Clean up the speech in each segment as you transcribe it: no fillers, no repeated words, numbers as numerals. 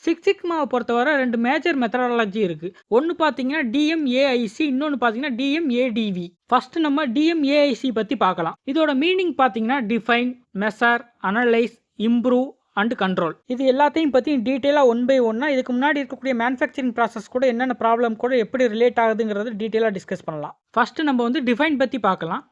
Six சிக்மாவை பொறுத்தவரை 2 major methodology இருக்கு. ஒன்று பார்த்தீங்கன்னா டிஎம்ஏஐசி, இன்னொன்று பார்த்தீங்கன்னா டிஎம்ஏடிவி. ஃபர்ஸ்ட் நம்ம டிஎம்ஏஐசி பற்றி பார்க்கலாம். இதோட மீனிங் பார்த்தீங்கன்னா define, measure, analyse, improve and control. இது எல்லாத்தையும் பற்றி டீட்டெயிலாக ஒன் பை ஒன்னாக இதுக்கு முன்னாடி இருக்கக்கூடிய மேனுஃபேக்சரிங் ப்ராசஸ் கூட என்னென்ன ப்ராப்ளம் கூட எப்படி ரிலேட் ஆகுதுங்கிறது டீட்டெயிலாக டிஸ்கஸ் பண்ணலாம். ஃபர்ஸ்ட் நம்ம வந்து டிஃபைன் பற்றி பார்க்கலாம்.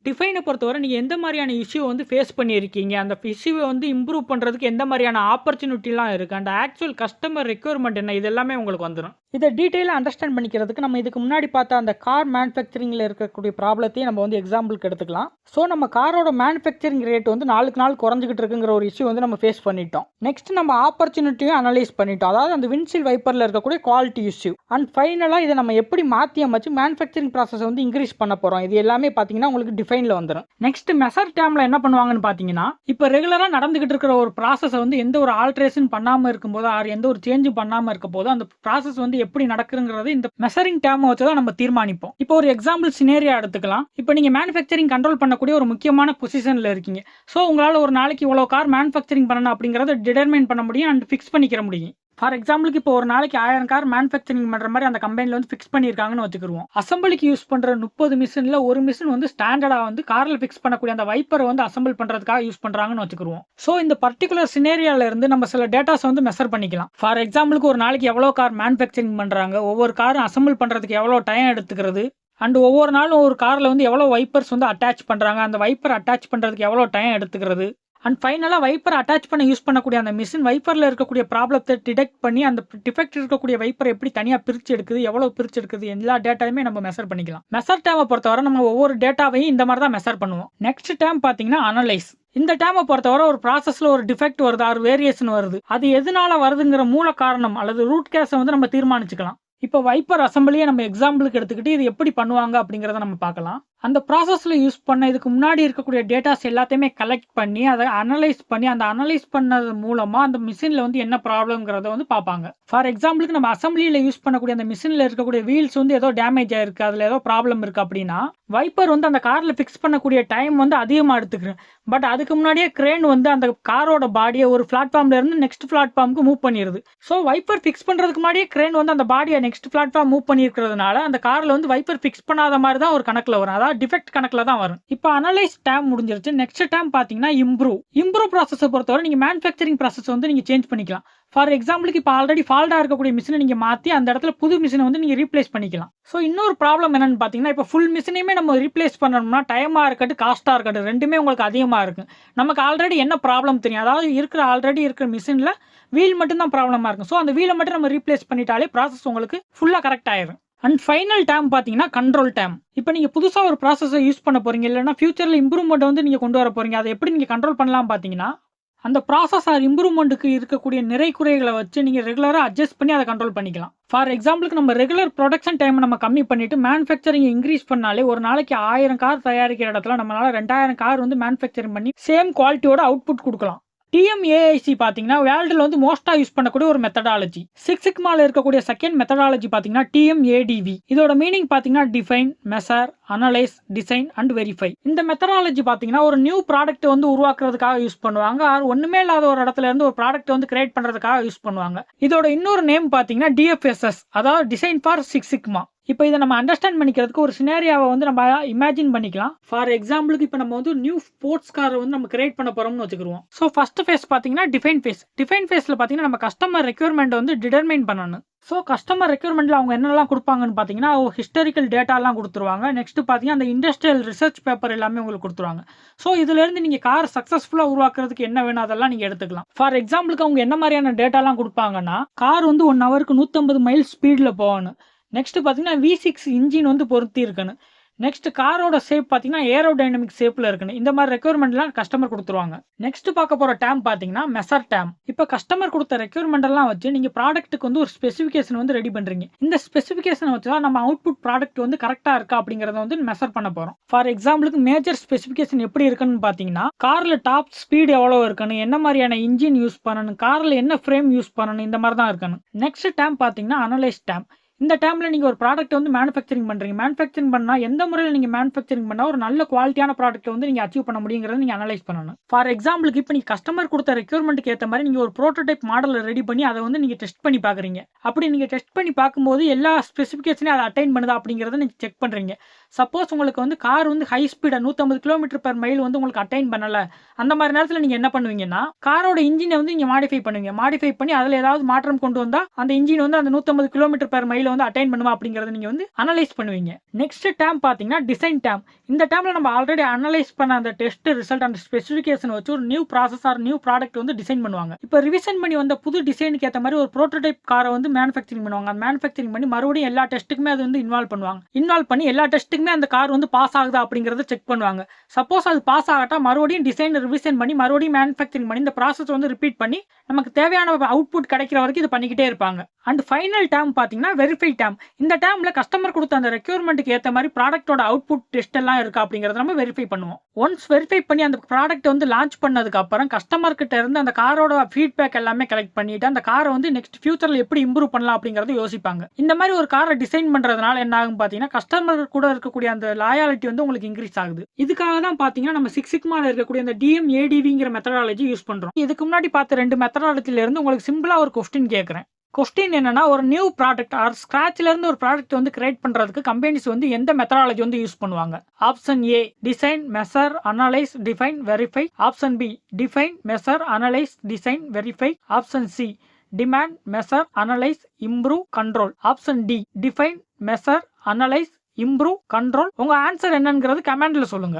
டிஃபைனை பொறுத்தவரை நீங்கள் எந்த மாதிரியான இஷ்யூ வந்து ஃபேஸ் பண்ணியிருக்கீங்க, அந்த இஷ்யூவை வந்து இம்ப்ரூவ் பண்ணுறதுக்கு எந்த மாதிரியான ஆப்பர்ச்சுனிட்டிலாம் இருக்குது, அந்த ஆக்சுவல் கஸ்டமர் ரெக்யர்மெண்ட் என்ன, இது எல்லாமே உங்களுக்கு வந்துடும். இதை டீட்டெயிலாக அண்டர்ஸ்டாண்ட் பண்ணிக்கிறதுக்கு நம்ம இதுக்கு முன்னாடி பார்த்த அந்த கார் மேனுஃபேக்சரிங்கில் இருக்கக்கூடிய ப்ராப்ளத்தையும் நம்ம வந்து எக்ஸாம்பிளுக்கு எடுத்துக்கலாம். ஸோ நம்ம காரோட மேனுஃபேக்சரிங் ரேட் வந்து நாளுக்கு நாள் குறைஞ்சிக்கிட்டு இருக்குங்கிற ஒரு இஷ்யூ வந்து நம்ம ஃபேஸ் பண்ணிட்டோம். நெக்ஸ்ட் நம்ம ஆப்பர்ச்சுனிட்டியும் அனலைஸ் பண்ணிட்டோம், அதாவது அந்த விண்ட்ஷீல் வைப்பரில் இருக்கக்கூடிய குவாலிட்டி இஷ்யூ. அண்ட் ஃபைனலாக இதை நம்ம எப்படி மாற்றி அமைச்சு மேனுஃபேக்சரிங் ப்ராசஸ் வந்து இன்க்ரீஸ் பண்ண போகிறோம், இது எல்லாமே பார்த்தீங்கன்னா உங்களுக்கு டிஃபைனில் வந்துடும். நெக்ஸ்ட் மெஷர் டேம்ல என்ன பண்ணுவாங்கன்னு பார்த்தீங்கன்னா, இப்போ ரெகுலராக நடந்துகிட்டு இருக்கிற ஒரு ப்ராசஸை வந்து எந்த ஒரு ஆல்ட்ரேஷன் பண்ணாமல் இருக்கும்போது ஆர் எந்த ஒரு சேஞ்சும் பண்ணாமல் இருக்க போது அந்த ப்ராசஸ் வந்து எப்படி நடக்குங்கிறது இந்த மெஷரிங் டேமை வச்சு தான் நம்ம தீர்மானிப்போம். இப்போ ஒரு எக்ஸாம்பிள் சினேரியா எடுத்துக்கலாம். இப்போ நீங்கள் மேனுஃபேக்சரிங் கண்ட்ரோல் பண்ணக்கூடிய ஒரு முக்கியமான பொசிஷனில் இருக்கீங்க. ஸோ உங்களால் ஒரு நாளைக்கு இவ்வளோ கார் மேனுஃபேக்சரிங் பண்ணணும் அப்படிங்கிறத டிடர்மைன் பண்ண முடியும் அண்ட் ஃபிக்ஸ் பண்ணிக்கிற முடியும். ஃபார் எக்ஸாம்பிளுக்கு இப்போ ஒரு நாளைக்கு 1000 கார் மேனுஃபேக்சரிங் பண்ணுற மாதிரி அந்த கம்பெனியில் வந்து ஃபிக்ஸ் பண்ணியிருக்காங்கன்னு வச்சுக்கிருவோம். அசம்பிளிக்கு யூஸ் பண்ணுற 30 மிஷினில் ஒரு மிஷின் வந்து ஸ்டாண்டர்டாக வந்து காரில் ஃபிக்ஸ் பண்ணக்கூடிய அந்த வைப்பரை வந்து அசம்பிள் பண்ணுறதுக்காக யூஸ் பண்ணுறாங்கன்னு வச்சுக்கிருவோம். ஸோ இந்த பர்டிகுலர் சினேரியாவில் இருந்து நம்ம சில டேட்டாஸ் வந்து மெஷர் பண்ணிக்கலாம். ஃபார் எக்ஸாம்பிளுக்கு ஒரு நாளைக்கு எவ்வளோ கார் மேனுஃபேக்சரிங் பண்ணுறாங்க, ஒவ்வொரு காரும் அசம்பிள் பண்ணுறதுக்கு எவ்வளோ டைம் எடுத்துக்கிறது, அண்ட் ஒவ்வொரு நாளும் ஒரு காரில் வந்து எவ்வளோ வைப்பர்ஸ் வந்து அட்டாச் பண்ணுறாங்க, அந்த வைப்பர் அட்டாச் பண்ணுறதுக்கு எவ்வளோ டைம் எடுத்துக்கிறது, அண்ட் ஃபைனலாக வைப்பர் அட்டாச் பண்ண யூஸ் பண்ணக்கூடிய அந்த மிஷின் வைப்பரில் இருக்கக்கூடிய ப்ராப்ளத்தை டிடெக்ட் பண்ணி அந்த டிஃபெக்ட் இருக்கக்கூடிய வைப்பரை எப்படி தனியாக பிரித்து எடுக்குது, எவ்வளோ பிரித்து எடுக்குது, எல்லா டேட்டாவுமே நம்ம மெஷர் பண்ணிக்கலாம். மெஷர் டேமை பொறுத்தவரை நம்ம ஒவ்வொரு டேட்டாவையும் இந்த மாதிரி தான் மெஷர் பண்ணுவோம். நெக்ஸ்ட் டேம் பார்த்தீங்கன்னா அனலைஸ். இந்த டேமை பொறுத்தவரை ஒரு ப்ராசஸில் ஒரு டிஃபெக்ட் வருது, ஒரு வேரியேஷன் வருது, அது எதனால வருதுங்கிற மூல காரணம் அல்லது ரூட் கேஸை வந்து நம்ம தீர்மானிச்சுக்கலாம். இப்போ வைப்பர் அசம்பிளியை நம்ம எக்ஸாம்பிளுக்கு எடுத்துக்கிட்டு இது எப்படி பண்ணுவாங்க அப்படிங்கிறத நம்ம பார்க்கலாம். அந்த ப்ராசஸில் யூஸ் பண்ண இதுக்கு முன்னாடி இருக்கக்கூடிய டேட்டாஸ் எல்லாத்தையுமே கலெக்ட் பண்ணி அதை அனலைஸ் பண்ணி அந்த அனலைஸ் பண்ணது மூலமாக அந்த மிஷினில் வந்து என்ன ப்ராப்ளம்ங்கிறத வந்து பார்ப்பாங்க. ஃபார் எக்ஸாம்பிளுக்கு நம்ம அசம்பிளியில் யூஸ் பண்ணக்கூடிய அந்த மிஷினில் இருக்கக்கூடிய வீல்ஸ் வந்து ஏதோ டேமேஜ் ஆயிருக்கு, அதில் ஏதோ ப்ராப்ளம் இருக்குது அப்படின்னா வைப்பர் வந்து அந்த காரில் ஃபிக்ஸ் பண்ணக்கூடிய டைம் வந்து அதிகமாக எடுத்துக்கிறேன். பட் அதுக்கு முன்னாடியே கிரேன் வந்து அந்த காரோட பாடியை ஒரு பிளாட்ஃபார்ம்ல இருந்து நெக்ஸ்ட் பிளாட்ஃபார்முக்கு மூவ் பண்ணிடுது. ஸோ வைப்பர் ஃபிக்ஸ் பண்ணுறதுக்கு முன்னாடியே கிரேன் வந்து அந்த பாடியை நெக்ஸ்ட் பிளாட்ஃபார்ம் மூவ் பண்ணியிருக்கிறதுனால அந்த காரில் வந்து வைப்பர் ஃபிக்ஸ் பண்ணாத மாதிரி தான் ஒரு கணக்கில் வரும், அதாவது டிஃபெக்ட் கணக்கில் தான் வரும். இப்போ அனலைஸ் டேம் முடிஞ்சிருச்சு. நெக்ஸ்ட் டேம் பார்த்தீங்கன்னா இம்ப்ரூவ் ப்ராசஸை பொறுத்தவரை நீங்கள் மேனுஃபேக்சரிங் ப்ராசஸ் வந்து நீங்கள் சேஞ்ச் பண்ணிக்கலாம். ஃபார் எக்ஸாம்பிளுக்கு இப்போ ஆல்ரெடி ஃபால்ட்டாக இருக்கக்கூடிய மிஷினை நீங்கள் மாற்றி அந்த இடத்துல புது மிஷினை வந்து நீங்கள் ரீப்ளேஸ் பண்ணிக்கலாம். ஸோ இன்னொரு ப்ராப்ளம் என்னன்னு பார்த்தீங்கன்னா, இப்போ ஃபுல் மிஷினையுமே நம்ம ரீப்ளேஸ் பண்ணணும்னா டைமாக இருக்கட்டும் காஸ்ட்டாக இருக்கட்டும் ரெண்டுமே உங்களுக்கு அதிகமாக இருக்கும். நமக்கு ஆல்ரெடி என்ன ப்ராப்ளம் தெரியும், அதாவது ஆல்ரெடி இருக்கிற மிஷினில் வீல் மட்டும்தான் ப்ராப்ளமாக இருக்கும். ஸோ அந்த வீலை மட்டும் நம்ம ரீப்ளேஸ் பண்ணிட்டாலே ப்ராசஸ் உங்களுக்கு ஃபுல்லாக கரெக்ட் ஆயிடும். அண்ட் ஃபைனல் டேம் பார்த்தீங்கன்னா கண்ட்ரோல் டேம். இப்போ நீங்கள் புதுசாக ஒரு ப்ராசஸை யூஸ் பண்ண போகிறீங்க, இல்லைனா ஃபியூச்சரில் இம்ப்ரூவ்மெண்ட் வந்து நீங்கள் கொண்டு வர போகிறீங்க, அதை எப்படி நீங்கள் கண்ட்ரோல் பண்ணலாம் பார்த்தீங்கன்னா அந்த ப்ராசஸ் ஆர் இம்ப்ரூவ்மெண்ட்டுக்கு இருக்கக்கூடிய நிறை குறைகளை வச்சு நீங்கள் ரெகுலராக அட்ஜஸ்ட் பண்ணி அதை கண்ட்ரோல் பண்ணிக்கலாம். ஃபார் எக்ஸாம்பிளுக்கு நம்ம ரெகுலர் ப்ரொடக்ஷன் டைம் நம்ம கம்மி பண்ணிட்டு மேனுஃபேக்சரிங் இன்க்ரீஸ் பண்ணாலே ஒரு நாளைக்கு 1000 கார் தயாரிக்கிற இடத்துல நம்மளால 2000 கார் வந்து மேனுஃபேக்சரிங் பண்ணி சேம் குவாலிட்டியோட அவுட்புட் கொடுக்கலாம். டிஎம்ஏஐசி பார்த்தீங்கன்னா வேர்ல்டில் வந்து மோஸ்ட்டாக யூஸ் பண்ணக்கூடிய ஒரு மெத்தடாலஜி. சிக்ஸ் சிக்மாவில் இருக்கக்கூடிய செகண்ட் மெத்தடாலஜி பார்த்தீங்கன்னா டிஎம்ஏடிவி. இதோட மீனிங் பார்த்தீங்கன்னா define, measure, analyse, design and verify. இந்த மெத்தடாலஜி பார்த்தீங்கன்னா ஒரு நியூ ப்ராடக்ட் வந்து உருவாக்குறதுக்காக யூஸ் பண்ணுவாங்க, ஒன்றுமே இல்லாத ஒரு இடத்துல இருந்து ஒரு ப்ராடக்ட் வந்து கிரியேட் பண்ணுறதுக்காக யூஸ் பண்ணுவாங்க. இதோட இன்னொரு நேம் பார்த்தீங்கன்னா டிஎஃப்எஸ்எஸ், அதாவது டிசைன் ஃபார் சிக்ஸ் சிக்மா. இப்போ இதை நம்ம அண்டர்ஸ்டாண்ட் பண்ணிக்கிறதுக்கு ஒரு சினேரியாவை வந்து நம்ம இமேஜின் பண்ணிக்கலாம். ஃபார் எக்ஸாம்பிளுக்கு இப்போ நம்ம வந்து நியூ ஸ்போர்ட்ஸ் காரை வந்து நம்ம கிரியேட் பண்ண போகிறோம்னு வச்சுக்கிருவோம். ஸோ ஃபர்ஸ்ட் ஃபேஸ் பார்த்தீங்கன்னா டிஃபைன் ஃபேஸில் பார்த்தீங்கன்னா நம்ம கஸ்டமர் ரெக்யர்மெண்ட் வந்து டிடர்மைன் பண்ணணும். ஸோ கஸ்டமர் ரெக்யர்மெண்ட்டில் அவங்க என்னெல்லாம் கொடுப்பாங்கன்னு பார்த்தீங்கன்னா ஹிஸ்டாரிக்கல் டேட்டாலாம் கொடுத்துருவாங்க. நெக்ஸ்ட் பார்த்தீங்கன்னா அந்த இண்டஸ்ட்ரியல் ரிசர்ச் பேப்பர் எல்லாமே உங்களுக்கு கொடுத்துருவாங்க. ஸோ இதுலேருந்து நீங்கள் கார் சக்ஸஸ்ஃபுல்லாக உருவாக்குறதுக்கு என்ன வேணும் அதெல்லாம் நீங்கள் எடுத்துக்கலாம். ஃபார் எக்ஸாம்பிளுக்கு அவங்க என்ன மாதிரியான டேட்டாலாம் கொடுப்பாங்கன்னா கார் வந்து 1 ஹவருக்கு 150 மைல் ஸ்பீடில் போகணும். நெக்ஸ்ட் பார்த்தீங்கன்னா V6 இன்ஜின் வந்து பொருத்தி இருக்கணும். நெக்ஸ்ட் காரோட ஷேப் பார்த்தீங்கன்னா ஏரோடைனமிக் ஷேப்பில் இருக்கணும். இந்த மாதிரி ரெக்யர்மெண்ட்லாம் கஸ்டமர் கொடுத்துருவாங்க. நெக்ஸ்ட் பார்க்க போகிற டேம் பார்த்தீங்கன்னா மெஷர் டேம். இப்போ கஸ்டமர் கொடுத்த ரெக்யர்மெண்ட்லாம் வச்சு நீங்கள் ப்ராடக்ட்டுக்கு வந்து ஒரு ஸ்பெசிஃபிகேஷன் வந்து ரெடி பண்ணுறீங்க. இந்த ஸ்பெசிஃபிகேஷன் வச்சு தான் நம்ம அவுட்புட் ப்ராடக்ட் வந்து கரெக்டாக இருக்கா அப்படிங்கிறத வந்து மெஷர் பண்ண போகிறோம். ஃபார் எக்ஸாம்பிளுக்கு மேஜர் ஸ்பெசிஃபிகேஷன் எப்படி இருக்குன்னு பார்த்தீங்கன்னா காரில் டாப் ஸ்பீடு எவ்வளோ இருக்கணும், என்ன மாதிரியான இன்ஜின் யூஸ் பண்ணணும், காரில் என்ன ஃப்ரேம் யூஸ் பண்ணணும், இந்த மாதிரி தான் இருக்கணும். நெக்ஸ்ட் டேம் பார்த்தீங்கன்னா அனலைஸ் டேம். இந்த டைம்ல நீங்க ஒரு ப்ராடக்ட் வந்து மேனுஃபேக்சரிங் பண்றீங்க. மேனுஃபேக்சரிங் பண்ணா எந்த முறையில நீங்க மேனுஃபேக்சரிங் பண்ணா ஒரு நல்ல குவாலிட்டியான ப்ராடக்ட் வந்து நீங்க அச்சீவ் பண்ண முடியுங்கிறத நீங்க அனலைஸ் பண்ணணும். ஃபார் எக்ஸாம்பிளுக்கு இப்ப நீங்க கஸ்டமர் கொடுத்த ரெக்யர்மென்ட்க்கு ஏத்த மாதிரி நீங்க ஒரு புரோட்டோடைப் மாடலை ரெடி பண்ணி அதை வந்து நீங்க டெஸ்ட் பண்ணி பாக்குறீங்க. அப்படி நீங்க டெஸ்ட் பண்ணி பார்க்கும்போது எல்லா ஸ்பெசிஃபிகேஷனையும் அதை அட்டைன் பண்ணுதா அப்படிங்கறத நீங்க செக் பண்றீங்க. சப்போஸ் உங்களுக்கு வந்து கார் வந்து ஹை ஸ்பீடா 150 km/மைல் வந்து உங்களுக்கு அட்டைன் பண்ணல, அந்த மாதிரி நேரத்துல நீங்க என்ன பண்ணுவீங்கன்னா காரோட இன்ஜினை வந்து நீங்க மாடிஃபை பண்ணுவீங்க. மாடிஃபை பண்ணி அதுல ஏதாவது மாற்றம் கொண்டு வந்தா அந்த இன்ஜின் வந்து அந்த 150 km/மைல் வந்து அட்டைன் பண்ணுமா அப்படிங்கறத நீங்க வந்து அனலைஸ் பண்ணுவீங்க. நெக்ஸ்ட் டேம் பாத்தீங்கன்னா டிசைன் டேம். இந்த டேம்ல நம்ம ஆல்ரெடி அனலைஸ் பண்ண அந்த டெஸ்ட் ரிசல்ட் அண்ட் ஸ்பெசிஃபிகேஷன் வச்சு ஒரு new process or new product வந்து டிசைன் பண்ணுவாங்க. இப்போ ரிவிஷன் பண்ணி வந்த புது டிசைனுக்கு ஏற்ற மாதிரி ஒரு ப்ரோட்டோடைப் காரை வந்து மேனுஃபேக்சரிங் பண்ணுவாங்க. அந்த மேனுஃபேக்சரிங் பண்ணி மறுபடியும் எல்லா டெஸ்ட்டுக்குமே அது வந்து இன்வால்வ் பண்ணுவாங்க. இன்வால்வ் பண்ணி எல்லா டெஸ்ட்டுக்குமே அந்த கார் வந்து பாஸ் ஆகுதா அப்படிங்கறத செக் பண்ணுவாங்க. சப்போஸ் அது பாஸ் ஆகட்டா மறுபடியும் டிசைன் ரிவிஷன் பண்ணி மறுபடியும் மேனுஃபேக்சரிங் பண்ணி இந்த ப்ராசஸ் வந்து ரிப்பீட் பண்ணி நமக்கு தேவையான அவுட்புட் கிடைக்கிற வரைக்கும் இது பண்ணிக்கிட்டே இருப்பாங்க. அண்ட் ஃபைனல் டேம் பாத்தீங்கன்னா வெரிஃபை டேம். இந்த டேம்ல கஸ்டமர் கொடுத்த அந்த ரெக்யர்மென்ட்க்கு ஏற்ற மாதிரி ப்ராடக்ட்டோட அவுட்புட் டெஸ்ட் எல்லாம் இருக்கா அப்படிங்கறத நம்ம வெரிஃபை பண்ணுவோம். ஒன்ஸ் வெரிஃபை பண்ணி அந்த ப்ராடக்ட் வந்து லான்ச் பண்ணதுக்கு அப்புறம் கஸ்டமர் கிட்ட இருந்து அந்த காரோட ஃபீட்பேக் எல்லாமே கலெக்ட் பண்ணிட்டு அந்த காரை வந்து நெக்ஸ்ட் ஃபியூச்சர்ல எப்படி இம்ப்ரூவ் பண்ணலாம் அப்படிங்கறத யோசிப்பாங்க. இந்த மாதிரி ஒரு காரை டிசைன் பண்றதுனால என்ன ஆகும் பாத்தீங்கன்னா கஸ்டமர் கூட இருக்கக்கூடிய அந்த லாயாலிட்டி வந்து உங்களுக்கு இன்க்ரீஸ் ஆகுது. இதுக்காக தான் பாத்தீங்கன்னா நம்ம சிக்ஸ் சிக்மால இருக்கக்கூடிய அந்த DMADVங்கிற மெத்தடாலஜி யூஸ் பண்றோம். இதுக்கு முன்னாடி பார்த்த ரெண்டு மெத்தடாலஜில இருந்து உங்களுக்கு சிம்பிளா ஒரு கொஸ்டின் கேட்கறேன். கொஸ்டின் என்னன்னா ஒரு நியூ ப்ராடக்ட் ஆர் ஸ்கிராச்ல இருந்து ஒரு ப்ராடக்ட் வந்து கிரியேட் பண்றதுக்கு கம்பெனிஸ் வந்து எந்த மெத்தடாலஜி வந்து யூஸ் பண்ணுவாங்க? Option A design, measure, analyse, define, verify. Option B define, measure, analyse, design, verify. Option C demand, measure, analyse, improve, control. Option D define, measure, analyse, improve, control. உங்க answer என்னங்கிறது கமெண்ட்ல சொல்லுங்க.